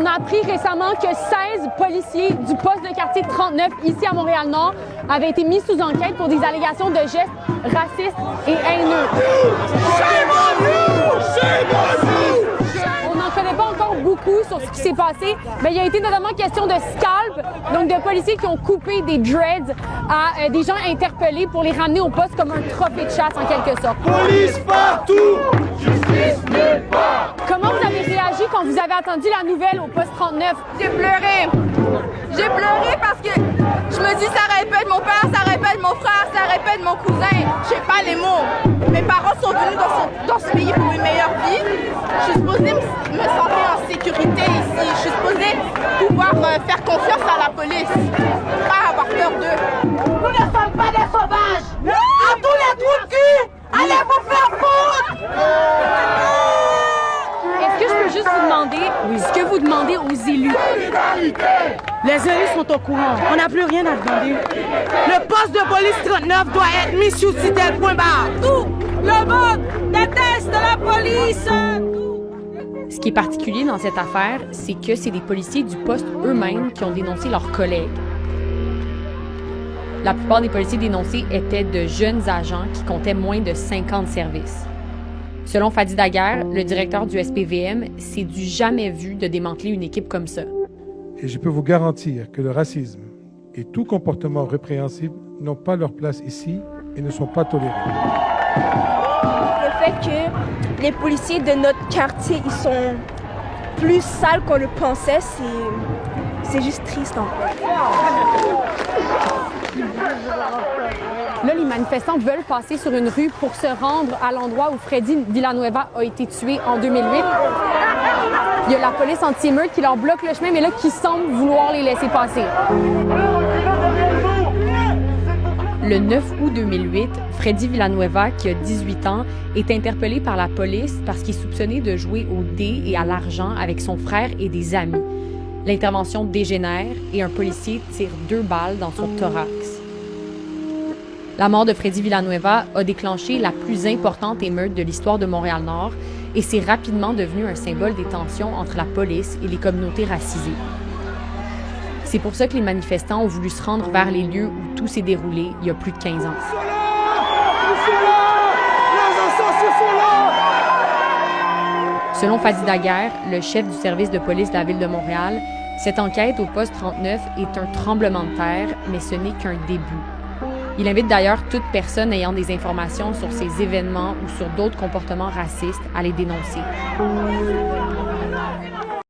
on a appris récemment que 16 policiers du poste de quartier 39 ici à Montréal-Nord avaient été mis sous enquête pour des allégations de gestes racistes et haineux. On n'en connaît pas encore beaucoup sur ce qui s'est passé, mais il a été notamment question de scalp, donc de policiers qui ont coupé des dreads à des gens interpellés pour les ramener au poste comme un trophée de chasse en quelque sorte. Police partout! Justice nulle part! Comment vous avez réagi quand vous avez entendu la nouvelle au poste 39? J'ai pleuré. J'ai pleuré parce que je me dis ça répète mon père, ça répète mon frère, ça répète mon cousin. Je sais pas les mots. Mes parents sont venus dans ce pays pour une meilleure vie. Je suis supposée me sentir en sécurité ici. Je suis supposée pouvoir faire confiance à la police. Pas avoir peur d'eux. Nous ne sommes pas des sauvages. À tous les trous de cul, allez vous faire foutre. Est-ce que je peux juste vous demander ce que vous demandez aux élus? Les élus sont au courant. On n'a plus rien à demander. Le poste de police 39 doit être mis sous tutelle, point barre. Tout le monde déteste la police. Ce qui est particulier dans cette affaire, c'est que c'est des policiers du poste eux-mêmes qui ont dénoncé leurs collègues. La plupart des policiers dénoncés étaient de jeunes agents qui comptaient moins de 50 services. Selon Fadi Daguerre, le directeur du SPVM, c'est du jamais vu de démanteler une équipe comme ça. Et je peux vous garantir que le racisme et tout comportement répréhensible n'ont pas leur place ici et ne sont pas tolérés. Le fait que les policiers de notre quartier, ils sont plus sales qu'on le pensait, c'est juste triste en fait. Là, les manifestants veulent passer sur une rue pour se rendre à l'endroit où Freddy Villanueva a été tué en 2008. Il y a la police anti-émeute qui leur bloque le chemin, mais là, qui semble vouloir les laisser passer. Le 9 août 2008, Freddy Villanueva, qui a 18 ans, est interpellé par la police parce qu'il est soupçonné de jouer au dé et à l'argent avec son frère et des amis. L'intervention dégénère et un policier tire 2 balles dans son thorax. La mort de Freddy Villanueva a déclenché la plus importante émeute de l'histoire de Montréal-Nord et c'est rapidement devenu un symbole des tensions entre la police et les communautés racisées. C'est pour ça que les manifestants ont voulu se rendre vers les lieux où tout s'est déroulé il y a plus de 15 ans. Selon Fadi Daguerre, le chef du service de police de la Ville de Montréal, cette enquête au poste 39 est un tremblement de terre, mais ce n'est qu'un début. Il invite d'ailleurs toute personne ayant des informations sur ces événements ou sur d'autres comportements racistes à les dénoncer.